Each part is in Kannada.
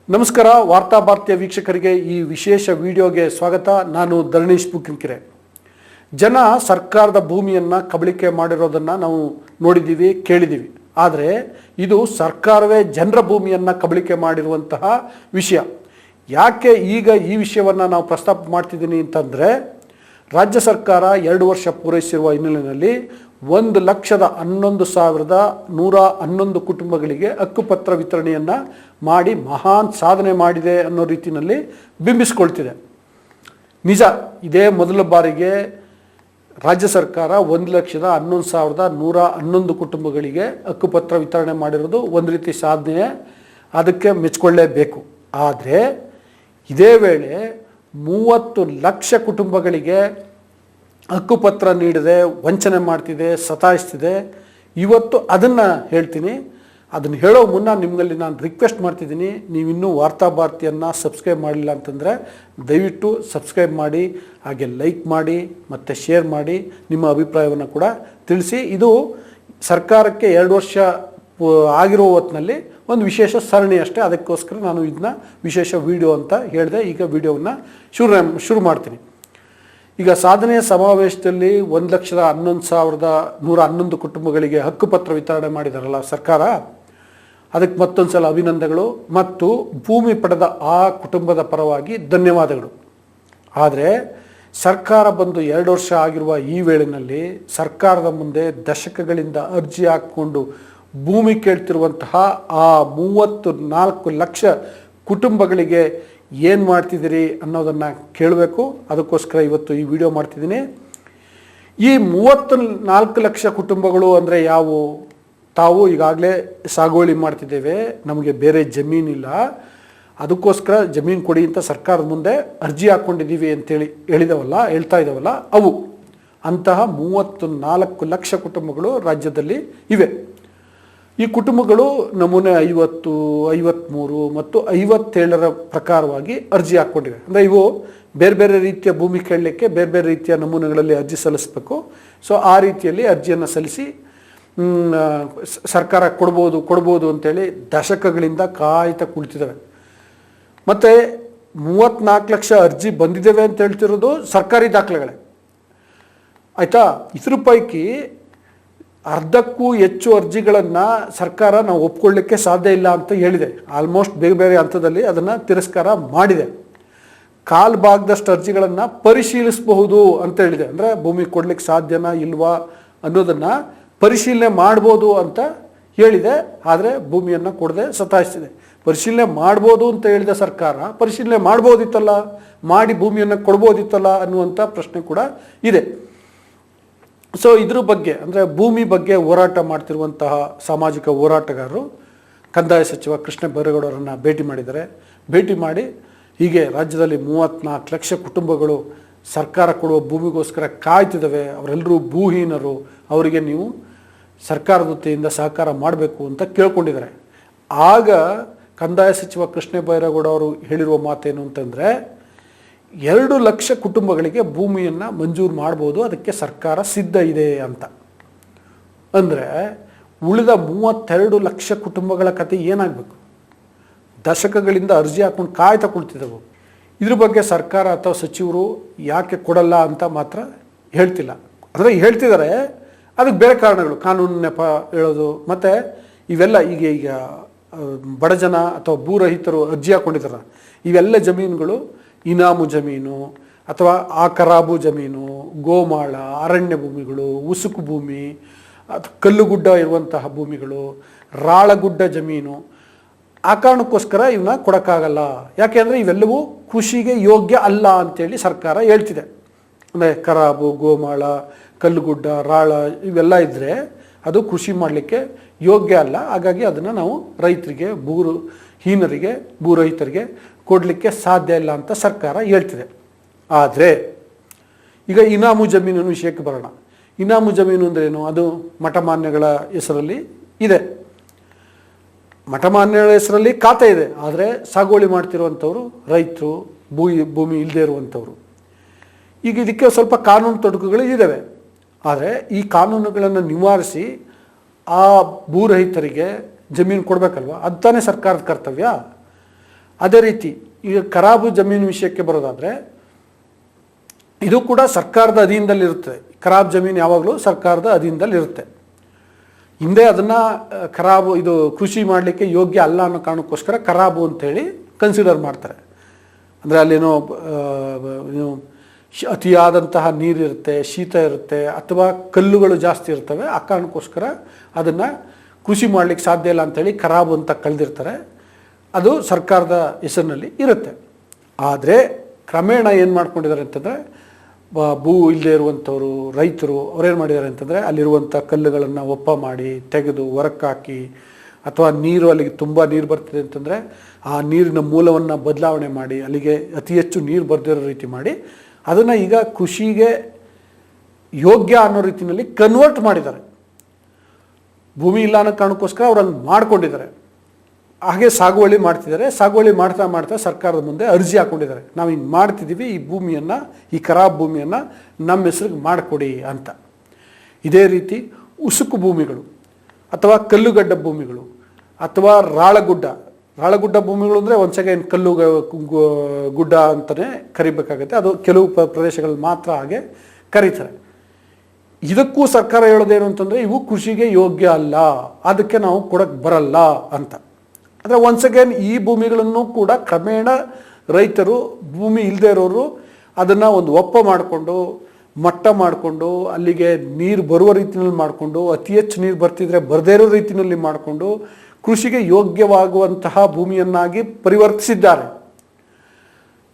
ನಮಸ್ಕಾರ ವಾರ್ತಾ ಭಾರತೀಯ ವೀಕ್ಷಕರಿಗೆ ಈ ವಿಶೇಷ ವಿಡಿಯೋಗೆ ಸ್ವಾಗತ. ನಾನು ಧರಣೀಶ್ ಬುಕ್ಕಿಂಕೆರೆ. ಜನ ಸರ್ಕಾರದ ಭೂಮಿಯನ್ನು ಕಬಳಿಕೆ ಮಾಡಿರೋದನ್ನು ನಾವು ನೋಡಿದ್ದೀವಿ, ಕೇಳಿದ್ದೀವಿ. ಆದರೆ ಇದು ಸರ್ಕಾರವೇ ಜನರ ಭೂಮಿಯನ್ನು ಕಬಳಿಕೆ ಮಾಡಿರುವಂತಹ ವಿಷಯ. ಯಾಕೆ ಈಗ ಈ ವಿಷಯವನ್ನು ನಾವು ಪ್ರಸ್ತಾಪ ಮಾಡ್ತಿದ್ದೀನಿ ಅಂತಂದರೆ, ರಾಜ್ಯ ಸರ್ಕಾರ 2 ವರ್ಷ ಪೂರೈಸಿರುವ ಹಿನ್ನೆಲೆಯಲ್ಲಿ 1,11,111 ಕುಟುಂಬಗಳಿಗೆ ಹಕ್ಕುಪತ್ರ ವಿತರಣೆಯನ್ನು ಮಾಡಿ ಮಹಾನ್ ಸಾಧನೆ ಮಾಡಿದೆ ಅನ್ನೋ ರೀತಿಯಲ್ಲಿ ಬಿಂಬಿಸ್ಕೊಳ್ತಿದೆ. ನಿಜ, ಇದೇ ಮೊದಲ ಬಾರಿಗೆ ರಾಜ್ಯ ಸರ್ಕಾರ 1,11,111 ಕುಟುಂಬಗಳಿಗೆ ಹಕ್ಕುಪತ್ರ ವಿತರಣೆ ಮಾಡಿರೋದು ಒಂದು ರೀತಿ ಸಾಧನೆ, ಅದಕ್ಕೆ ಮೆಚ್ಚಿಕೊಳ್ಳೇಬೇಕು. ಆದರೆ ಇದೇ ವೇಳೆ 30 ಲಕ್ಷ ಕುಟುಂಬಗಳಿಗೆ ಹಕ್ಕುಪತ್ರ ನೀಡದೆ ವಂಚನೆ ಮಾಡ್ತಿದೆ, ಸತಾಯಿಸ್ತಿದೆ. ಇವತ್ತು ಅದನ್ನು ಹೇಳ್ತೀನಿ. ಅದನ್ನು ಹೇಳೋ ಮುನ್ನ ನಿಮ್ಮಲ್ಲಿ ನಾನು ರಿಕ್ವೆಸ್ಟ್ ಮಾಡ್ತಿದ್ದೀನಿ, ನೀವಿನ್ನೂ ವಾರ್ತಾ ಭಾರತಿಯನ್ನು ಸಬ್ಸ್ಕ್ರೈಬ್ ಮಾಡಿಲ್ಲ ಅಂತಂದರೆ ದಯವಿಟ್ಟು ಸಬ್ಸ್ಕ್ರೈಬ್ ಮಾಡಿ, ಹಾಗೆ ಲೈಕ್ ಮಾಡಿ ಮತ್ತು ಶೇರ್ ಮಾಡಿ, ನಿಮ್ಮ ಅಭಿಪ್ರಾಯವನ್ನು ಕೂಡ ತಿಳಿಸಿ. ಇದು ಸರ್ಕಾರಕ್ಕೆ 2 ವರ್ಷ ಆಗಿರೋ ಹೊತ್ತಿನಲ್ಲಿ ಒಂದು ವಿಶೇಷ ಸರಣಿ ಅಷ್ಟೇ, ಅದಕ್ಕೋಸ್ಕರ ನಾನು ಇದನ್ನ ವಿಶೇಷ ವಿಡಿಯೋ ಅಂತ ಹೇಳಿದೆ. ಈಗ ವಿಡಿಯೋವನ್ನು ಶುರು ಮಾಡ್ತೀನಿ. ಈಗ ಸಾಧನೆಯ ಸಮಾವೇಶದಲ್ಲಿ 1,11,111 ಕುಟುಂಬಗಳಿಗೆ ಹಕ್ಕುಪತ್ರ ವಿತರಣೆ ಮಾಡಿದಾರಲ್ಲ ಸರ್ಕಾರ, ಅದಕ್ಕೆ ಮತ್ತೊಂದು ಸಲ ಅಭಿನಂದನೆಗಳು ಮತ್ತು ಭೂಮಿ ಪಡೆದ ಆ ಕುಟುಂಬದ ಪರವಾಗಿ ಧನ್ಯವಾದಗಳು. ಆದರೆ ಸರ್ಕಾರ ಬಂದು 2 ವರ್ಷ ಆಗಿರುವ ಈ ವೇಳೆಯಲ್ಲಿ ಸರ್ಕಾರದ ಮುಂದೆ ದಶಕಗಳಿಂದ ಅರ್ಜಿ ಹಾಕಿಕೊಂಡು ಭೂಮಿ ಕೇಳ್ತಿರುವಂತಹ ಆ 34 ಲಕ್ಷ ಕುಟುಂಬಗಳಿಗೆ ಏನು ಮಾಡ್ತಿದ್ದೀರಿ ಅನ್ನೋದನ್ನು ಕೇಳಬೇಕು. ಅದಕ್ಕೋಸ್ಕರ ಇವತ್ತು ಈ ವಿಡಿಯೋ ಮಾಡ್ತಿದ್ದೀನಿ. ಈ 34 ಲಕ್ಷ ಕುಟುಂಬಗಳು ಅಂದರೆ ಯಾವುವು? ತಾವು ಈಗಾಗಲೇ ಸಾಗುವಳಿ ಮಾಡ್ತಿದ್ದೇವೆ, ನಮಗೆ ಬೇರೆ ಜಮೀನಿಲ್ಲ, ಅದಕ್ಕೋಸ್ಕರ ಜಮೀನು ಕೊಡಿ ಅಂತ ಸರ್ಕಾರದ ಮುಂದೆ ಅರ್ಜಿ ಹಾಕ್ಕೊಂಡಿದ್ದೀವಿ ಅಂತೇಳಿ ಹೇಳ್ತಾ ಇದ್ದಾವಲ್ಲ ಅವು. ಅಂತಹ 34 ಲಕ್ಷ ಕುಟುಂಬಗಳು ರಾಜ್ಯದಲ್ಲಿ ಇವೆ. ಈ ಕುಟುಂಬಗಳು ನಮೂನೆ 50, 53 ಮತ್ತು 57ರ ಪ್ರಕಾರವಾಗಿ ಅರ್ಜಿ ಹಾಕ್ಕೊಂಡಿವೆ. ಅಂದರೆ ಇವು ಬೇರೆ ಬೇರೆ ರೀತಿಯ ಭೂಮಿ ಕೇಳಲಿಕ್ಕೆ ಬೇರೆ ಬೇರೆ ರೀತಿಯ ನಮೂನೆಗಳಲ್ಲಿ ಅರ್ಜಿ ಸಲ್ಲಿಸಬೇಕು. ಸೊ ಆ ರೀತಿಯಲ್ಲಿ ಅರ್ಜಿಯನ್ನು ಸಲ್ಲಿಸಿ ಸರ್ಕಾರ ಕೊಡ್ಬೋದು ಅಂತೇಳಿ ದಶಕಗಳಿಂದ ಕಾಯ್ತಾ ಕುಳಿತಿದ್ದಾವೆ. ಮತ್ತು 34 ಲಕ್ಷ ಅರ್ಜಿ ಬಂದಿದ್ದೇವೆ ಅಂತ ಹೇಳ್ತಿರೋದು ಸರ್ಕಾರಿ ದಾಖಲೆಗಳೇ, ಆಯಿತಾ. ಇದ್ರ ಪೈಕಿ ಅರ್ಧಕ್ಕೂ ಹೆಚ್ಚು ಅರ್ಜಿಗಳನ್ನು ಸರ್ಕಾರ ನಾವು ಒಪ್ಕೊಳ್ಳಿಕ್ಕೆ ಸಾಧ್ಯ ಇಲ್ಲ ಅಂತ ಹೇಳಿದೆ. ಆಲ್ಮೋಸ್ಟ್ ಬೇರೆ ಬೇರೆ ಹಂತದಲ್ಲಿ ಅದನ್ನು ತಿರಸ್ಕಾರ ಮಾಡಿದೆ. ಕಾಲು ಭಾಗದಷ್ಟು ಅರ್ಜಿಗಳನ್ನು ಪರಿಶೀಲಿಸಬಹುದು ಅಂತ ಹೇಳಿದೆ. ಅಂದರೆ ಭೂಮಿ ಕೊಡ್ಲಿಕ್ಕೆ ಸಾಧ್ಯನಾ ಇಲ್ವಾ ಅನ್ನೋದನ್ನು ಪರಿಶೀಲನೆ ಮಾಡ್ಬೋದು ಅಂತ ಹೇಳಿದೆ. ಆದರೆ ಭೂಮಿಯನ್ನು ಕೊಡದೆ ಸತಾಯಿಸಿದೆ. ಪರಿಶೀಲನೆ ಮಾಡ್ಬೋದು ಅಂತ ಹೇಳಿದ ಸರ್ಕಾರ ಪರಿಶೀಲನೆ ಮಾಡ್ಬೋದಿತ್ತಲ್ಲ, ಮಾಡಿ ಭೂಮಿಯನ್ನು ಕೊಡ್ಬೋದಿತ್ತಲ್ಲ ಅನ್ನುವಂಥ ಪ್ರಶ್ನೆ ಕೂಡ ಇದೆ. ಸೊ ಇದ್ರ ಬಗ್ಗೆ ಅಂದರೆ ಭೂಮಿ ಬಗ್ಗೆ ಹೋರಾಟ ಮಾಡ್ತಿರುವಂತಹ ಸಾಮಾಜಿಕ ಹೋರಾಟಗಾರರು ಕಂದಾಯ ಸಚಿವ ಕೃಷ್ಣ ಬೈರೇಗೌಡರನ್ನು ಭೇಟಿ ಮಾಡಿದ್ದಾರೆ. ಭೇಟಿ ಮಾಡಿ ಹೀಗೆ ರಾಜ್ಯದಲ್ಲಿ 34 ಲಕ್ಷ ಕುಟುಂಬಗಳು ಸರ್ಕಾರ ಕೊಡುವ ಭೂಮಿಗೋಸ್ಕರ ಕಾಯ್ತಿದ್ದಾವೆ, ಅವರೆಲ್ಲರೂ ಭೂಹೀನರು, ಅವರಿಗೆ ನೀವು ಸರ್ಕಾರದ ವತಿಯಿಂದ ಸಹಕಾರ ಮಾಡಬೇಕು ಅಂತ ಕೇಳ್ಕೊಂಡಿದ್ದಾರೆ. ಆಗ ಕಂದಾಯ ಸಚಿವ ಕೃಷ್ಣ ಬೈರೇಗೌಡ ಅವರು ಹೇಳಿರುವ ಮಾತೇನು ಅಂತಂದರೆ, 2 ಲಕ್ಷ ಕುಟುಂಬಗಳಿಗೆ ಭೂಮಿಯನ್ನು ಮಂಜೂರು ಮಾಡ್ಬೋದು, ಅದಕ್ಕೆ ಸರ್ಕಾರ ಸಿದ್ಧ ಇದೆ ಅಂತ. ಅಂದರೆ ಉಳಿದ 32 ಲಕ್ಷ ಕುಟುಂಬಗಳ ಕತೆ ಏನಾಗಬೇಕು? ದಶಕಗಳಿಂದ ಅರ್ಜಿ ಹಾಕೊಂಡು ಕಾಯ್ತಾ ಕುಳಿತಿದ್ದವು. ಇದ್ರ ಬಗ್ಗೆ ಸರ್ಕಾರ ಅಥವಾ ಸಚಿವರು ಯಾಕೆ ಕೊಡಲ್ಲ ಅಂತ ಮಾತ್ರ ಹೇಳ್ತಿಲ್ಲ. ಅಂದರೆ ಹೇಳ್ತಿದ್ದಾರೆ, ಅದಕ್ಕೆ ಬೇರೆ ಕಾರಣಗಳು, ಕಾನೂನು ನೆಪ ಹೇಳೋದು. ಮತ್ತು ಇವೆಲ್ಲ ಈಗ ಬಡ ಜನ ಅಥವಾ ಭೂರಹಿತರು ಅರ್ಜಿ ಹಾಕ್ಕೊಂಡಿದ್ದಾರೆ, ಇವೆಲ್ಲ ಜಮೀನುಗಳು ಇನಾಮು ಜಮೀನು ಅಥವಾ ಆ ಖರಾಬು ಜಮೀನು, ಗೋಮಾಳ, ಅರಣ್ಯ ಭೂಮಿಗಳು, ಉಸುಕು ಭೂಮಿ, ಕಲ್ಲುಗುಡ್ಡ ಇರುವಂತಹ ಭೂಮಿಗಳು, ರಾಳಗುಡ್ಡ ಜಮೀನು. ಆ ಕಾರಣಕ್ಕೋಸ್ಕರ ಇವನ್ನ ಕೊಡೋಕ್ಕಾಗಲ್ಲ. ಯಾಕೆಂದರೆ ಇವೆಲ್ಲವೂ ಕೃಷಿಗೆ ಯೋಗ್ಯ ಅಲ್ಲ ಅಂತೇಳಿ ಸರ್ಕಾರ ಹೇಳ್ತಿದೆ. ಅಂದರೆ ಖರಾಬು, ಗೋಮಾಳ, ಕಲ್ಲುಗುಡ್ಡ, ರಾಳ ಇವೆಲ್ಲ ಇದ್ದರೆ ಅದು ಕೃಷಿ ಮಾಡಲಿಕ್ಕೆ ಯೋಗ್ಯ ಅಲ್ಲ. ಹಾಗಾಗಿ ಅದನ್ನು ನಾವು ರೈತರಿಗೆ, ಭೂರಹಿತರಿಗೆ ಕೊಡಲಿಕ್ಕೆ ಸಾಧ್ಯ ಇಲ್ಲ ಅಂತ ಸರ್ಕಾರ ಹೇಳ್ತಿದೆ. ಆದರೆ ಈಗ ಇನಾಮು ಜಮೀನಿನ ವಿಷಯಕ್ಕೆ ಬರೋಣ. ಇನಾಮು ಜಮೀನು ಅಂದ್ರೇನು? ಅದು ಮಠಮಾನ್ಯಗಳ ಹೆಸರಲ್ಲಿ ಇದೆ, ಮಠಮಾನ್ಯಗಳ ಹೆಸರಲ್ಲಿ ಖಾತೆ ಇದೆ. ಆದರೆ ಸಾಗುವಳಿ ಮಾಡ್ತಿರುವಂಥವ್ರು ರೈತರು, ಭೂಮಿ ಇಲ್ಲದೆ ಇರುವಂಥವ್ರು. ಈಗ ಇದಕ್ಕೆ ಸ್ವಲ್ಪ ಕಾನೂನು ತೊಡಕುಗಳು ಇದ್ದಾವೆ. ಆದರೆ ಈ ಕಾನೂನುಗಳನ್ನು ನಿವಾರಿಸಿ ಆ ಭೂರಹಿತರಿಗೆ ಜಮೀನು ಕೊಡಬೇಕಲ್ವ, ಅದು ತಾನೇ ಸರ್ಕಾರದ ಕರ್ತವ್ಯ. ಅದೇ ರೀತಿ ಈಗ ಖರಾಬು ಜಮೀನು ವಿಷಯಕ್ಕೆ ಬರೋದಾದರೆ ಇದು ಕೂಡ ಸರ್ಕಾರದ ಅಧೀನದಲ್ಲಿರುತ್ತೆ. ಖರಾಬ್ ಜಮೀನು ಯಾವಾಗಲೂ ಸರ್ಕಾರದ ಅಧೀನದಲ್ಲಿರುತ್ತೆ. ಹಿಂದೆ ಅದನ್ನು ಖರಾಬು ಇದು ಕೃಷಿ ಮಾಡಲಿಕ್ಕೆ ಯೋಗ್ಯ ಅಲ್ಲ ಅನ್ನೋ ಕಾರಣಕ್ಕೋಸ್ಕರ ಖರಾಬು ಅಂತೇಳಿ ಕನ್ಸಿಡರ್ ಮಾಡ್ತಾರೆ. ಅಂದರೆ ಅಲ್ಲೇನೋ ಅತಿಯಾದಂತಹ ನೀರಿರುತ್ತೆ, ಶೀತ ಇರುತ್ತೆ, ಅಥವಾ ಕಲ್ಲುಗಳು ಜಾಸ್ತಿ ಇರ್ತವೆ. ಆ ಕಾರಣಕ್ಕೋಸ್ಕರ ಅದನ್ನು ಕೃಷಿ ಮಾಡಲಿಕ್ಕೆ ಸಾಧ್ಯ ಇಲ್ಲ ಅಂಥೇಳಿ ಖರಾಬು ಅಂತ ಕಳೆದಿರ್ತಾರೆ. ಅದು ಸರ್ಕಾರದ ಹೆಸರಿನಲ್ಲಿ ಇರುತ್ತೆ. ಆದರೆ ಕ್ರಮೇಣ ಏನು ಮಾಡ್ಕೊಂಡಿದ್ದಾರೆ ಅಂತಂದರೆ ಭೂ ಇಲ್ಲದೆ ಇರುವಂಥವರು ರೈತರು ಅವ್ರೇನು ಮಾಡಿದ್ದಾರೆ ಅಂತಂದರೆ ಅಲ್ಲಿರುವಂಥ ಕಲ್ಲುಗಳನ್ನು ಒಪ್ಪ ಮಾಡಿ ತೆಗೆದು ಹೊರಕ್ಕಾಕಿ, ಅಥವಾ ನೀರು ಅಲ್ಲಿಗೆ ತುಂಬ ನೀರು ಬರ್ತಿದೆ ಅಂತಂದರೆ ಆ ನೀರಿನ ಮೂಲವನ್ನು ಬದಲಾವಣೆ ಮಾಡಿ ಅಲ್ಲಿಗೆ ಅತಿ ಹೆಚ್ಚು ನೀರು ಬರ್ದಿರೋ ರೀತಿ ಮಾಡಿ ಅದನ್ನು ಈಗ ಕೃಷಿಗೆ ಯೋಗ್ಯ ಅನ್ನೋ ರೀತಿಯಲ್ಲಿ ಕನ್ವರ್ಟ್ ಮಾಡಿದ್ದಾರೆ. ಭೂಮಿ ಇಲ್ಲ ಅನ್ನೋ ಕಾರಣಕ್ಕೋಸ್ಕರ ಅವ್ರು ಹಂಗೆ ಮಾಡ್ಕೊಂಡಿದ್ದಾರೆ. ಹಾಗೆ ಸಾಗುವಳಿ ಮಾಡ್ತಿದ್ದಾರೆ. ಸಾಗುವಳಿ ಮಾಡ್ತಾ ಮಾಡ್ತಾ ಸರ್ಕಾರದ ಮುಂದೆ ಅರ್ಜಿ ಹಾಕ್ಕೊಂಡಿದ್ದಾರೆ, ನಾವು ಹಿಂಗೆ ಮಾಡ್ತಿದ್ದೀವಿ, ಈ ಭೂಮಿಯನ್ನು, ಈ ಖರಾಬ್ ಭೂಮಿಯನ್ನು ನಮ್ಮ ಹೆಸ್ರಿಗೆ ಮಾಡಿಕೊಡಿ ಅಂತ. ಇದೇ ರೀತಿ ಉಸುಕು ಭೂಮಿಗಳು ಅಥವಾ ಕಲ್ಲುಗಡ್ಡ ಭೂಮಿಗಳು ಅಥವಾ ರಾಳಗುಡ್ಡ ಭೂಮಿಗಳು ಅಂದರೆ ಒಂದು ಸೆಕೆಂಡ್ ಕಲ್ಲು ಗುಡ್ಡ ಅಂತಲೇ ಕರಿಬೇಕಾಗುತ್ತೆ. ಅದು ಕೆಲವು ಪ್ರದೇಶಗಳಲ್ಲಿ ಮಾತ್ರ ಹಾಗೆ ಕರೀತಾರೆ. ಇದಕ್ಕೂ ಸರ್ಕಾರ ಹೇಳೋದೇನು ಅಂತಂದರೆ ಇವು ಕೃಷಿಗೆ ಯೋಗ್ಯ ಅಲ್ಲ, ಅದಕ್ಕೆ ನಾವು ಕೊಡಕ್ಕೆ ಬರಲ್ಲ ಅಂತ. ಅಂದರೆ ಒನ್ಸ್ ಅಗೇನ್ ಈ ಭೂಮಿಗಳನ್ನು ಕೂಡ ಕ್ರಮೇಣ ರೈತರು, ಭೂಮಿ ಇಲ್ಲದೆ ಇರೋರು ಅದನ್ನು ಒಂದು ಒಪ್ಪ ಮಾಡಿಕೊಂಡು ಮಟ್ಟ ಮಾಡಿಕೊಂಡು ಅಲ್ಲಿಗೆ ನೀರು ಬರುವ ರೀತಿಯಲ್ಲಿ ಮಾಡಿಕೊಂಡು, ಅತಿ ಹೆಚ್ಚು ನೀರು ಬರ್ತಿದ್ರೆ ಬರದೇ ಇರೋ ರೀತಿಯಲ್ಲಿ ಮಾಡಿಕೊಂಡು ಕೃಷಿಗೆ ಯೋಗ್ಯವಾಗುವಂತಹ ಭೂಮಿಯನ್ನಾಗಿ ಪರಿವರ್ತಿಸಿದ್ದಾರೆ,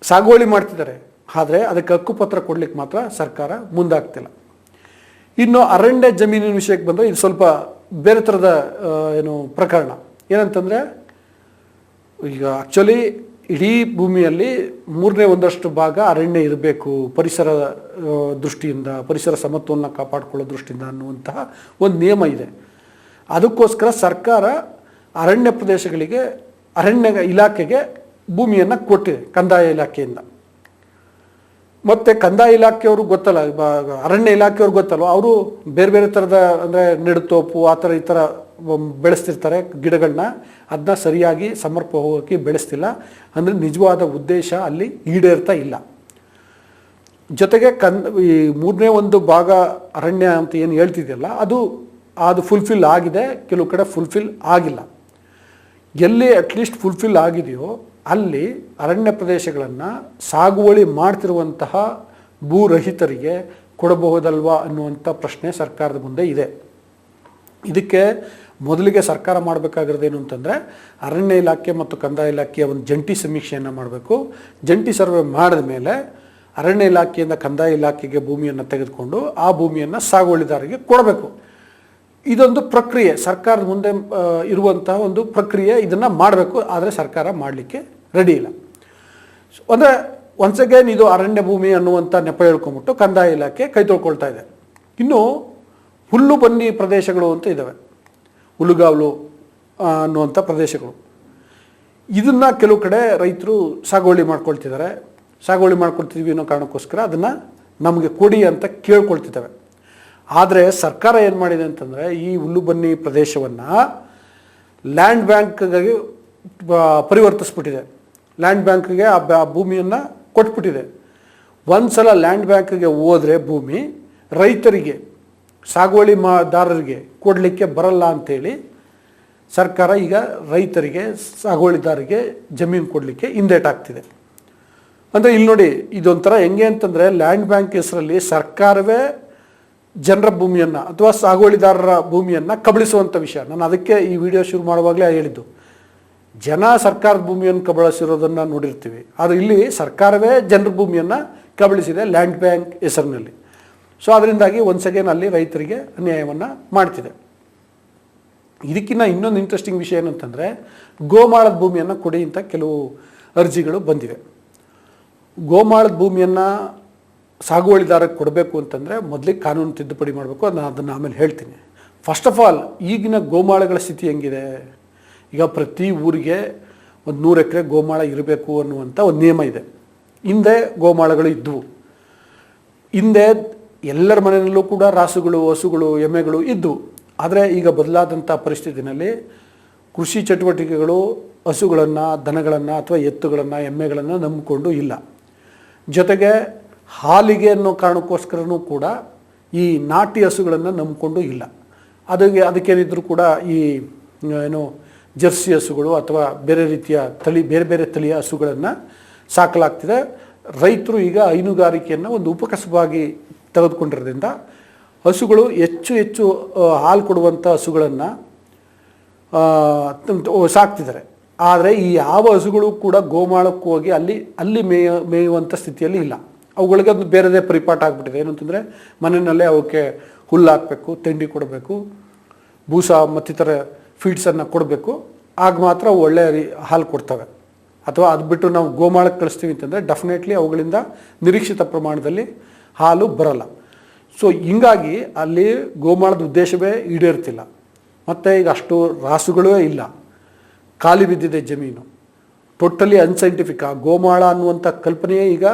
ಸಾಗುವಳಿ ಮಾಡ್ತಿದ್ದಾರೆ. ಆದರೆ ಅದಕ್ಕೆ ಹಕ್ಕುಪತ್ರ ಕೊಡಲಿಕ್ಕೆ ಮಾತ್ರ ಸರ್ಕಾರ ಮುಂದಾಗ್ತಿಲ್ಲ. ಇನ್ನು ಅರಣ್ಯ ಜಮೀನಿನ ವಿಷಯಕ್ಕೆ ಬಂದರೆ ಇದು ಸ್ವಲ್ಪ ಬೇರೆ ಥರದ ಪ್ರಕರಣ. ಏನಂತಂದರೆ ಈಗ ಆ್ಯಕ್ಚುಲಿ ಇಡೀ ಭೂಮಿಯಲ್ಲಿ 1/3 ಭಾಗ ಅರಣ್ಯ ಇರಬೇಕು ಪರಿಸರ ದೃಷ್ಟಿಯಿಂದ, ಪರಿಸರ ಸಮತೋಲನ ಕಾಪಾಡಿಕೊಳ್ಳೋ ದೃಷ್ಟಿಯಿಂದ ಅನ್ನುವಂತಹ ಒಂದು ನಿಯಮ ಇದೆ. ಅದಕ್ಕೋಸ್ಕರ ಸರ್ಕಾರ ಅರಣ್ಯ ಪ್ರದೇಶಗಳಿಗೆ, ಅರಣ್ಯ ಇಲಾಖೆಗೆ ಭೂಮಿಯನ್ನು ಕೊಟ್ಟಿದೆ ಕಂದಾಯ ಇಲಾಖೆಯಿಂದ. ಮತ್ತು ಕಂದಾಯ ಇಲಾಖೆಯವರು ಗೊತ್ತಲ್ಲ, ಅರಣ್ಯ ಇಲಾಖೆಯವ್ರು ಗೊತ್ತಲ್ಲ, ಅವರು ಬೇರೆ ಬೇರೆ ಥರದ ಅಂದರೆ ನೆಡುತೋಪು ಆ ಥರ ಈ ಥರ ಬೆಳೆಸ್ತಿರ್ತಾರೆ ಗಿಡಗಳನ್ನ, ಅದನ್ನ ಸರಿಯಾಗಿ ಸಮರ್ಪಕವಾಗಿ ಬೆಳೆಸ್ತಿಲ್ಲ. ಅಂದರೆ ನಿಜವಾದ ಉದ್ದೇಶ ಅಲ್ಲಿ ಈಡೇರ್ತಾ ಇಲ್ಲ. ಜೊತೆಗೆ ಈ 1/3 ಭಾಗ ಅರಣ್ಯ ಅಂತ ಏನು ಹೇಳ್ತಿದೆಯಲ್ಲ ಅದು ಫುಲ್ಫಿಲ್ ಆಗಿದೆ, ಕೆಲವು ಕಡೆ ಫುಲ್ಫಿಲ್ ಆಗಿಲ್ಲ. ಎಲ್ಲಿ ಅಟ್ಲೀಸ್ಟ್ ಫುಲ್ಫಿಲ್ ಆಗಿದೆಯೋ ಅಲ್ಲಿ ಅರಣ್ಯ ಪ್ರದೇಶಗಳನ್ನು ಸಾಗುವಳಿ ಮಾಡ್ತಿರುವಂತಹ ಭೂರಹಿತರಿಗೆ ಕೊಡಬಹುದಲ್ವಾ ಅನ್ನುವಂಥ ಪ್ರಶ್ನೆ ಸರ್ಕಾರದ ಮುಂದೆ ಇದೆ. ಇದಕ್ಕೆ ಮೊದಲಿಗೆ ಸರ್ಕಾರ ಮಾಡಬೇಕಾಗಿರೋದೇನು ಅಂತಂದರೆ ಅರಣ್ಯ ಇಲಾಖೆ ಮತ್ತು ಕಂದಾಯ ಇಲಾಖೆಯ ಒಂದು ಜಂಟಿ ಸಮೀಕ್ಷೆಯನ್ನು ಮಾಡಬೇಕು. ಜಂಟಿ ಸರ್ವೆ ಮಾಡಿದ ಮೇಲೆ ಅರಣ್ಯ ಇಲಾಖೆಯಿಂದ ಕಂದಾಯ ಇಲಾಖೆಗೆ ಭೂಮಿಯನ್ನು ತೆಗೆದುಕೊಂಡು ಆ ಭೂಮಿಯನ್ನು ಸಾಗುವಳಿದಾರರಿಗೆ ಕೊಡಬೇಕು. ಇದೊಂದು ಪ್ರಕ್ರಿಯೆ, ಸರ್ಕಾರದ ಮುಂದೆ ಇರುವಂತಹ ಒಂದು ಪ್ರಕ್ರಿಯೆ. ಇದನ್ನು ಮಾಡಬೇಕು, ಆದರೆ ಸರ್ಕಾರ ಮಾಡಲಿಕ್ಕೆ ರೆಡಿ ಇಲ್ಲ. ಅಂದರೆ ಒನ್ಸ್ ಅಗೇನ್ ಇದು ಅರಣ್ಯ ಭೂಮಿ ಅನ್ನುವಂಥ ನೆಪ ಹೇಳ್ಕೊಂಬಿಟ್ಟು ಕಂದಾಯ ಇಲಾಖೆ ಕೈ ತೊಳ್ಕೊಳ್ತಾ ಇದೆ. ಇನ್ನು ಹುಲ್ಲು ಬನ್ನಿ ಪ್ರದೇಶಗಳು ಅಂತ ಇದ್ದಾವೆ, ಹುಲ್ಲುಗಾವಲು ಅನ್ನುವಂಥ ಪ್ರದೇಶಗಳು. ಇದನ್ನು ಕೆಲವು ಕಡೆ ರೈತರು ಸಾಗುವಳಿ ಮಾಡ್ಕೊಳ್ತಿದ್ದಾರೆ. ಸಾಗುವಳಿ ಮಾಡ್ಕೊಳ್ತಿದ್ವಿ ಅನ್ನೋ ಕಾರಣಕ್ಕೋಸ್ಕರ ಅದನ್ನು ನಮಗೆ ಕೊಡಿ ಅಂತ ಕೇಳ್ಕೊಳ್ತಿದ್ದಾವೆ. ಆದರೆ ಸರ್ಕಾರ ಏನು ಮಾಡಿದೆ ಅಂತಂದರೆ ಈ ಹುಲ್ಲು ಬನ್ನಿ ಪ್ರದೇಶವನ್ನು ಲ್ಯಾಂಡ್ ಬ್ಯಾಂಕ್ಗೆ ಪರಿವರ್ತಿಸ್ಬಿಟ್ಟಿದೆ. ಲ್ಯಾಂಡ್ ಬ್ಯಾಂಕ್ಗೆ ಆ ಭೂಮಿಯನ್ನು ಕೊಟ್ಬಿಟ್ಟಿದೆ. ಒಂದು ಸಲ ಲ್ಯಾಂಡ್ ಬ್ಯಾಂಕ್ಗೆ ಹೋದರೆ ಭೂಮಿ ರೈತರಿಗೆ, ಸಾಗುವಳಿ ದಾರರಿಗೆ ಕೊಡಲಿಕ್ಕೆ ಬರಲ್ಲ ಅಂಥೇಳಿ ಸರ್ಕಾರ ಈಗ ರೈತರಿಗೆ, ಸಾಗುವಳಿದಾರರಿಗೆ ಜಮೀನು ಕೊಡಲಿಕ್ಕೆ ಹಿಂದೇಟಾಗ್ತಿದೆ. ಅಂದರೆ ಇಲ್ಲಿ ನೋಡಿ, ಇದೊಂಥರ ಹೆಂಗೆ ಅಂತಂದರೆ ಲ್ಯಾಂಡ್ ಬ್ಯಾಂಕ್ ಹೆಸರಲ್ಲಿ ಸರ್ಕಾರವೇ ಜನರ ಭೂಮಿಯನ್ನು ಅಥವಾ ಸಾಗುವಳಿದಾರರ ಭೂಮಿಯನ್ನು ಕಬಳಿಸುವಂಥ ವಿಷಯ. ನಾನು ಅದಕ್ಕೆ ಈ ವಿಡಿಯೋ ಶುರು ಮಾಡುವಾಗಲೇ ಹೇಳಿದ್ದು, ಜನ ಸರ್ಕಾರದ ಭೂಮಿಯನ್ನು ಕಬಳಿಸಿರೋದನ್ನು ನೋಡಿರ್ತೀವಿ, ಆದರೆ ಇಲ್ಲಿ ಸರ್ಕಾರವೇ ಜನರ ಭೂಮಿಯನ್ನು ಕಬಳಿಸಿದೆ ಲ್ಯಾಂಡ್ ಬ್ಯಾಂಕ್ ಹೆಸರಿನಲ್ಲಿ. ಸೊ ಅದರಿಂದಾಗಿ ಒನ್ಸ್ ಅಗೇನ್ ಅಲ್ಲಿ ರೈತರಿಗೆ ಅನ್ಯಾಯವನ್ನು ಮಾಡ್ತಿದೆ. ಇದಕ್ಕಿಂತ ಇನ್ನೊಂದು ಇಂಟ್ರೆಸ್ಟಿಂಗ್ ವಿಷಯ ಏನಂತಂದರೆ ಗೋಮಾಳದ ಭೂಮಿಯನ್ನು ಕೊಡಿ ಅಂತ ಕೆಲವು ಅರ್ಜಿಗಳು ಬಂದಿವೆ. ಗೋಮಾಳದ ಭೂಮಿಯನ್ನು ಸಾಗುವಳಿದಾರಕ್ಕೆ ಕೊಡಬೇಕು ಅಂತಂದರೆ ಮೊದಲಿಗೆ ಕಾನೂನು ತಿದ್ದುಪಡಿ ಮಾಡಬೇಕು. ಅದನ್ನು ಆಮೇಲೆ ಹೇಳ್ತೀನಿ. ಫಸ್ಟ್ ಆಫ್ ಆಲ್ ಈಗಿನ ಗೋಮಾಳಗಳ ಸ್ಥಿತಿ ಹೆಂಗಿದೆ, ಈಗ ಪ್ರತಿ ಊರಿಗೆ ಒಂದು 100 ಎಕರೆ ಗೋಮಾಳ ಇರಬೇಕು ಅನ್ನುವಂಥ ಒಂದು ನಿಯಮ ಇದೆ. ಹಿಂದೆ ಗೋಮಾಳಗಳು ಇದ್ದವು. ಹಿಂದೆ ಎಲ್ಲರ ಮನೆಯಲ್ಲೂ ಕೂಡ ರಾಸುಗಳು, ಹಸುಗಳು, ಎಮ್ಮೆಗಳು ಇದ್ದವು. ಆದರೆ ಈಗ ಬದಲಾದಂಥ ಪರಿಸ್ಥಿತಿನಲ್ಲಿ ಕೃಷಿ ಚಟುವಟಿಕೆಗಳು ಹಸುಗಳನ್ನು, ದನಗಳನ್ನು ಅಥವಾ ಎತ್ತುಗಳನ್ನು, ಎಮ್ಮೆಗಳನ್ನು ನಂಬಿಕೊಂಡು ಇಲ್ಲ. ಜೊತೆಗೆ ಹಾಲಿಗೆ ಅನ್ನೋ ಕಾರಣಕ್ಕೋಸ್ಕರನೂ ಕೂಡ ಈ ನಾಟಿ ಹಸುಗಳನ್ನು ನಂಬಿಕೊಂಡು ಇಲ್ಲ. ಅದಕ್ಕೇನಿದ್ರು ಕೂಡ ಈ ಏನು ಜರ್ಸಿ ಹಸುಗಳು ಅಥವಾ ಬೇರೆ ರೀತಿಯ ಬೇರೆ ಬೇರೆ ತಳಿಯ ಹಸುಗಳನ್ನು ಸಾಕಲಾಗ್ತಿದೆ. ರೈತರು ಈಗ ಹೈನುಗಾರಿಕೆಯನ್ನು ಒಂದು ಉಪಕಸವಾಗಿ ತೆಗೆದುಕೊಂಡಿರೋದ್ರಿಂದ ಹಸುಗಳು ಹೆಚ್ಚು ಹಾಲು ಕೊಡುವಂಥ ಹಸುಗಳನ್ನು ಸಾಕ್ತಿದ್ದಾರೆ. ಆದರೆ ಈ ಯಾವ ಹಸುಗಳು ಕೂಡ ಗೋಮಾಳಕ್ಕೆ ಹೋಗಿ ಅಲ್ಲಿ ಮೇಯುವಂಥ ಸ್ಥಿತಿಯಲ್ಲಿ ಇಲ್ಲ. ಅವುಗಳಿಗೆ ಒಂದು ಬೇರೆದೇ ಪರಿಪಾಠ ಆಗಿಬಿಟ್ಟಿದೆ. ಏನು ಅಂತಂದರೆ ಮನೆಯಲ್ಲೇ ಅವಕ್ಕೆ ಹುಲ್ಲು ಹಾಕಬೇಕು, ತಿಂಡಿ ಕೊಡಬೇಕು, ಬೂಸ ಮತ್ತಿತರ ಫೀಡ್ಸನ್ನು ಕೊಡಬೇಕು. ಆಗ ಮಾತ್ರ ಒಳ್ಳೆಯ ಹಾಲು ಕೊಡ್ತವೆ. ಅಥವಾ ಅದು ಬಿಟ್ಟು ನಾವು ಗೋಮಾಳಕ್ಕೆ ಕಳಿಸ್ತೀವಿ ಅಂತಂದರೆ ಡೆಫಿನೆಟ್ಲಿ ಅವುಗಳಿಂದ ನಿರೀಕ್ಷಿತ ಪ್ರಮಾಣದಲ್ಲಿ ಹಾಲು ಬರಲ್ಲ. ಸೊ ಹಿಂಗಾಗಿ ಅಲ್ಲಿ ಗೋಮಾಳದ ಉದ್ದೇಶವೇ ಈಡೇರ್ತಿಲ್ಲ. ಮತ್ತು ಈಗ ಅಷ್ಟು ರಾಸುಗಳೇ ಇಲ್ಲ, ಖಾಲಿ ಬಿದ್ದಿದೆ ಜಮೀನು. Totally unscientific. ಆ ಗೋಮಾಳ ಅನ್ನುವಂಥ ಕಲ್ಪನೆಯೇ ಈಗ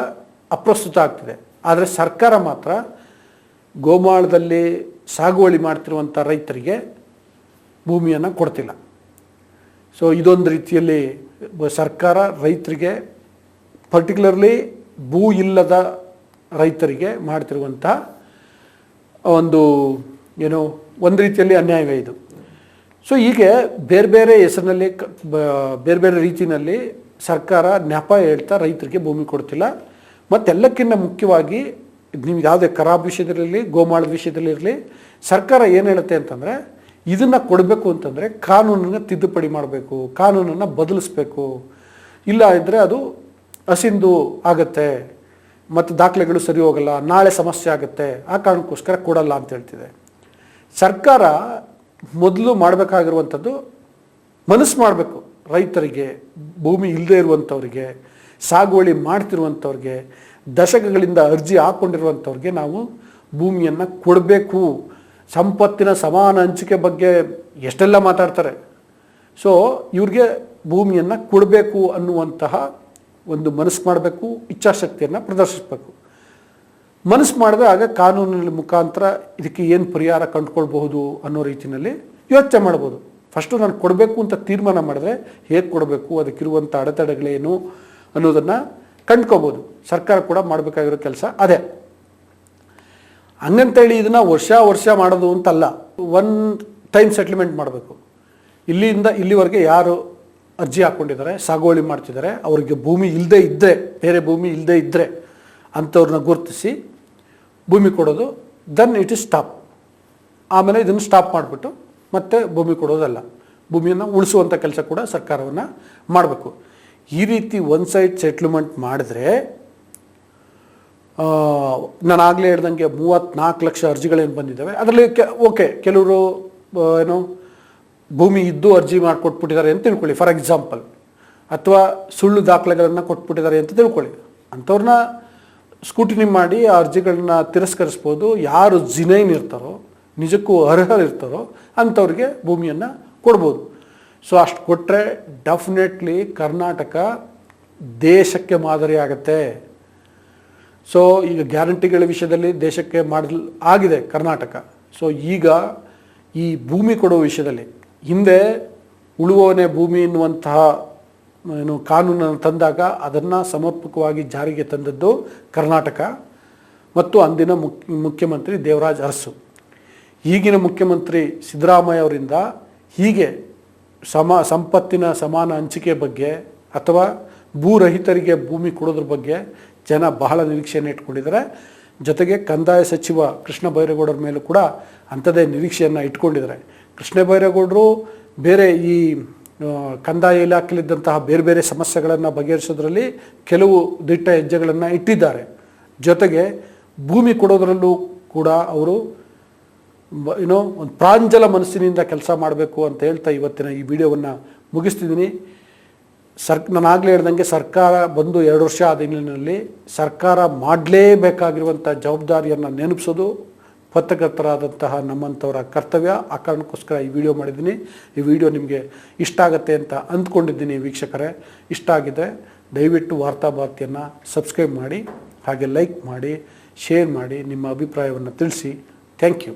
ಅಪ್ರಸ್ತುತ ಆಗ್ತಿದೆ. ಆದರೆ ಸರ್ಕಾರ ಮಾತ್ರ ಗೋಮಾಳದಲ್ಲಿ ಸಾಗುವಳಿ ಮಾಡ್ತಿರುವಂಥ ರೈತರಿಗೆ ಭೂಮಿಯನ್ನು ಕೊಡ್ತಿಲ್ಲ. ಸೊ ಇದೊಂದು ರೀತಿಯಲ್ಲಿ ಸರ್ಕಾರ ರೈತರಿಗೆ, ಪರ್ಟಿಕ್ಯುಲರ್ಲಿ ಭೂ ಇಲ್ಲದ ರೈತರಿಗೆ ಮಾಡ್ತಿರುವಂಥ ಒಂದು ರೀತಿಯಲ್ಲಿ ಅನ್ಯಾಯವೇ ಇದು. ಸೊ ಹೀಗೆ ಬೇರೆ ಬೇರೆ ಹೆಸರಿನಲ್ಲಿ ಬೇರೆ ಬೇರೆ ರೀತಿಯಲ್ಲಿ ಸರ್ಕಾರ ನೆಪ ಹೇಳ್ತಾ ರೈತರಿಗೆ ಭೂಮಿ ಕೊಡ್ತಿಲ್ಲ. ಮತ್ತೆಲ್ಲಕ್ಕಿಂತ ಮುಖ್ಯವಾಗಿ ನೀವು ಯಾವುದೇ ಖರಾಬ್ ವಿಷಯದಲ್ಲಿರಲಿ, ಗೋಮಾಳದ ವಿಷಯದಲ್ಲಿರಲಿ, ಸರ್ಕಾರ ಏನು ಹೇಳುತ್ತೆ ಅಂತಂದರೆ ಇದನ್ನು ಕೊಡಬೇಕು ಅಂತಂದರೆ ಕಾನೂನನ್ನು ತಿದ್ದುಪಡಿ ಮಾಡಬೇಕು, ಕಾನೂನನ್ನು ಬದಲಿಸ್ಬೇಕು. ಇಲ್ಲ ಇದ್ದರೆ ಅದು ಹಸಿಂದು ಆಗುತ್ತೆ ಮತ್ತು ದಾಖಲೆಗಳು ಸರಿ ಹೋಗಲ್ಲ, ನಾಳೆ ಸಮಸ್ಯೆ ಆಗುತ್ತೆ, ಆ ಕಾರಣಕ್ಕೋಸ್ಕರ ಕೊಡಲ್ಲ ಅಂತ ಹೇಳ್ತಿದೆ. ಸರ್ಕಾರ ಮೊದಲು ಮಾಡಬೇಕಾಗಿರುವಂಥದ್ದು ಮನಸ್ಸು ಮಾಡಬೇಕು. ರೈತರಿಗೆ, ಭೂಮಿ ಇಲ್ಲದೇ ಇರುವಂಥವ್ರಿಗೆ, ಸಾಗುವಳಿ ಮಾಡ್ತಿರುವಂಥವ್ರಿಗೆ, ದಶಕಗಳಿಂದ ಅರ್ಜಿ ಹಾಕ್ಕೊಂಡಿರುವಂಥವ್ರಿಗೆ ನಾವು ಭೂಮಿಯನ್ನು ಕೊಡಬೇಕು. ಸಂಪತ್ತಿನ ಸಮಾನ ಹಂಚಿಕೆ ಬಗ್ಗೆ ಎಷ್ಟೆಲ್ಲ ಮಾತಾಡ್ತಾರೆ. ಸೊ ಇವ್ರಿಗೆ ಭೂಮಿಯನ್ನು ಕೊಡಬೇಕು ಅನ್ನುವಂತಹ ಒಂದು ಮನಸ್ಸು ಮಾಡಬೇಕು, ಇಚ್ಛಾಶಕ್ತಿಯನ್ನು ಪ್ರದರ್ಶಿಸಬೇಕು. ಮನಸ್ಸು ಮಾಡಿದ್ರೆ ಆಗ ಕಾನೂನಿನ ಮುಖಾಂತರ ಇದಕ್ಕೆ ಏನು ಪರಿಹಾರ ಕಂಡುಕೊಳ್ಬಹುದು ಅನ್ನೋ ರೀತಿಯಲ್ಲಿ ಯೋಚನೆ ಮಾಡ್ಬೋದು. ಫಸ್ಟು ನಾನು ಕೊಡಬೇಕು ಅಂತ ತೀರ್ಮಾನ ಮಾಡಿದ್ರೆ ಹೇಗೆ ಕೊಡಬೇಕು, ಅದಕ್ಕಿರುವಂಥ ಅಡೆತಡೆಗಳೇನು ಅನ್ನೋದನ್ನು ಕಂಡ್ಕೋಬೋದು. ಸರ್ಕಾರ ಕೂಡ ಮಾಡಬೇಕಾಗಿರೋ ಕೆಲಸ ಅದೇ. ಹಂಗಂತೇಳಿ ಇದನ್ನು ವರ್ಷ ಮಾಡೋದು ಅಂತಲ್ಲ, ಒನ್ ಟೈಮ್ ಸೆಟ್ಲ್ಮೆಂಟ್ ಮಾಡಬೇಕು. ಇಲ್ಲಿಂದ ಇಲ್ಲಿವರೆಗೆ ಯಾರು ಅರ್ಜಿ ಹಾಕ್ಕೊಂಡಿದ್ದಾರೆ, ಸಾಗುವಳಿ ಮಾಡ್ತಿದ್ದಾರೆ, ಅವರಿಗೆ ಭೂಮಿ ಇಲ್ಲದೇ ಇದ್ದರೆ, ಬೇರೆ ಭೂಮಿ ಇಲ್ಲದೇ ಇದ್ದರೆ ಅಂಥವ್ರನ್ನ ಗುರುತಿಸಿ ಭೂಮಿ ಕೊಡೋದು. Then it is stop. ಆಮೇಲೆ ಇದನ್ನು ಸ್ಟಾಪ್ ಮಾಡಿಬಿಟ್ಟು ಮತ್ತೆ ಭೂಮಿ ಕೊಡೋದಲ್ಲ, ಭೂಮಿಯನ್ನು ಉಳಿಸುವಂಥ ಕೆಲಸ ಕೂಡ ಸರ್ಕಾರವನ್ನು ಮಾಡಬೇಕು. ಈ ರೀತಿ ಒನ್ ಸೈಡ್ ಸೆಟ್ಲ್ಮೆಂಟ್ ಮಾಡಿದ್ರೆ, ನಾನು ಆಗಲೇ ಹೇಳ್ದಂಗೆ 34 ಲಕ್ಷ ಅರ್ಜಿಗಳೇನು ಬಂದಿದ್ದಾವೆ, ಅದರಲ್ಲಿ ಕೆಲವರು ಭೂಮಿ ಇದ್ದು ಅರ್ಜಿ ಮಾಡಿಕೊಟ್ಬಿಟ್ಟಿದ್ದಾರೆ ಅಂತ ತಿಳ್ಕೊಳ್ಳಿ, ಫಾರ್ ಎಕ್ಸಾಂಪಲ್, ಅಥವಾ ಸುಳ್ಳು ದಾಖಲೆಗಳನ್ನು ಕೊಟ್ಬಿಟ್ಟಿದ್ದಾರೆ ಅಂತ ತಿಳ್ಕೊಳ್ಳಿ. ಅಂಥವ್ರನ್ನ ಸ್ಕೂಟಿನಿ ಮಾಡಿ ಆ ಅರ್ಜಿಗಳನ್ನ ತಿರಸ್ಕರಿಸ್ಬೋದು. ಯಾರು ಜಿನೈನ್ ಇರ್ತಾರೋ, ನಿಜಕ್ಕೂ ಅರ್ಹರಿರ್ತಾರೋ ಅಂಥವ್ರಿಗೆ ಭೂಮಿಯನ್ನು ಕೊಡ್ಬೋದು. ಸೊ ಅಷ್ಟು ಕೊಟ್ಟರೆ ಡೆಫಿನೆಟ್ಲಿ ಕರ್ನಾಟಕ ದೇಶಕ್ಕೆ ಮಾದರಿ ಆಗುತ್ತೆ. ಸೊ ಈಗ ಗ್ಯಾರಂಟಿಗಳ ವಿಷಯದಲ್ಲಿ ದೇಶಕ್ಕೆ ಆಗಿದೆ ಕರ್ನಾಟಕ. ಸೊ ಈಗ ಈ ಭೂಮಿ ಕೊಡುವ ವಿಷಯದಲ್ಲಿ ಹಿಂದೆ ಉಳುವವನೇ ಭೂಮಿ ಎನ್ನುವಂತಹ ಕಾನೂನನ್ನು ತಂದಾಗ ಅದನ್ನು ಸಮರ್ಪಕವಾಗಿ ಜಾರಿಗೆ ತಂದದ್ದು ಕರ್ನಾಟಕ ಮತ್ತು ಅಂದಿನ ಮುಖ್ಯಮಂತ್ರಿ ದೇವರಾಜ್ ಅರಸು. ಈಗಿನ ಮುಖ್ಯಮಂತ್ರಿ ಸಿದ್ದರಾಮಯ್ಯ ಅವರಿಂದ ಹೀಗೆ ಸಂಪತ್ತಿನ ಸಮಾನ ಹಂಚಿಕೆ ಬಗ್ಗೆ ಅಥವಾ ಭೂರಹಿತರಿಗೆ ಭೂಮಿ ಕೊಡೋದ್ರ ಬಗ್ಗೆ ಜನ ಬಹಳ ನಿರೀಕ್ಷೆಯನ್ನು ಇಟ್ಕೊಂಡಿದ್ದಾರೆ. ಜೊತೆಗೆ ಕಂದಾಯ ಸಚಿವ ಕೃಷ್ಣ ಬೈರೇಗೌಡರ ಮೇಲೂ ಕೂಡ ಅಂಥದ್ದೇ ನಿರೀಕ್ಷೆಯನ್ನು ಇಟ್ಕೊಂಡಿದ್ದಾರೆ. ಕೃಷ್ಣ ಬೈರೇಗೌಡರು ಬೇರೆ ಈ ಕಂದಾಯ ಇಲಾಖೆಯಲ್ಲಿದ್ದಂತಹ ಬೇರೆ ಬೇರೆ ಸಮಸ್ಯೆಗಳನ್ನು ಬಗೆಹರಿಸೋದ್ರಲ್ಲಿ ಕೆಲವು ದಿಟ್ಟ ಹೆಜ್ಜೆಗಳನ್ನು ಇಟ್ಟಿದ್ದಾರೆ. ಜೊತೆಗೆ ಭೂಮಿ ಕೊಡೋದ್ರಲ್ಲೂ ಕೂಡ ಅವರು ಒಂದು ಪ್ರಾಂಜಲ ಮನಸ್ಸಿನಿಂದ ಕೆಲಸ ಮಾಡಬೇಕು ಅಂತ ಹೇಳ್ತಾ ಇವತ್ತಿನ ಈ ವಿಡಿಯೋವನ್ನು ಮುಗಿಸ್ತಿದ್ದೀನಿ. ನಾನು ಆಗಲೇ ಹೇಳ್ದಂಗೆ ಸರ್ಕಾರ ಬಂದು 2 ವರ್ಷ ಆದ ಹಿನ್ನೆಲೆಯಲ್ಲಿ ಸರ್ಕಾರ ಮಾಡಲೇಬೇಕಾಗಿರುವಂಥ ಜವಾಬ್ದಾರಿಯನ್ನು ನೆನಪಿಸೋದು ಪತ್ರಕರ್ತರಾದಂತಹ ನಮ್ಮಂಥವರ ಕರ್ತವ್ಯ. ಆ ಕಾರಣಕ್ಕೋಸ್ಕರ ಈ ವಿಡಿಯೋ ಮಾಡಿದ್ದೀನಿ. ಈ ವಿಡಿಯೋ ನಿಮಗೆ ಇಷ್ಟ ಆಗುತ್ತೆ ಅಂತ ಅಂದ್ಕೊಂಡಿದ್ದೀನಿ. ವೀಕ್ಷಕರೇ, ಇಷ್ಟ ಆಗಿದೆ ದಯವಿಟ್ಟು ವಾರ್ತಾಭಾರತಿಯನ್ನು ಸಬ್ಸ್ಕ್ರೈಬ್ ಮಾಡಿ, ಹಾಗೆ ಲೈಕ್ ಮಾಡಿ, ಶೇರ್ ಮಾಡಿ, ನಿಮ್ಮ ಅಭಿಪ್ರಾಯವನ್ನು ತಿಳಿಸಿ. Thank you.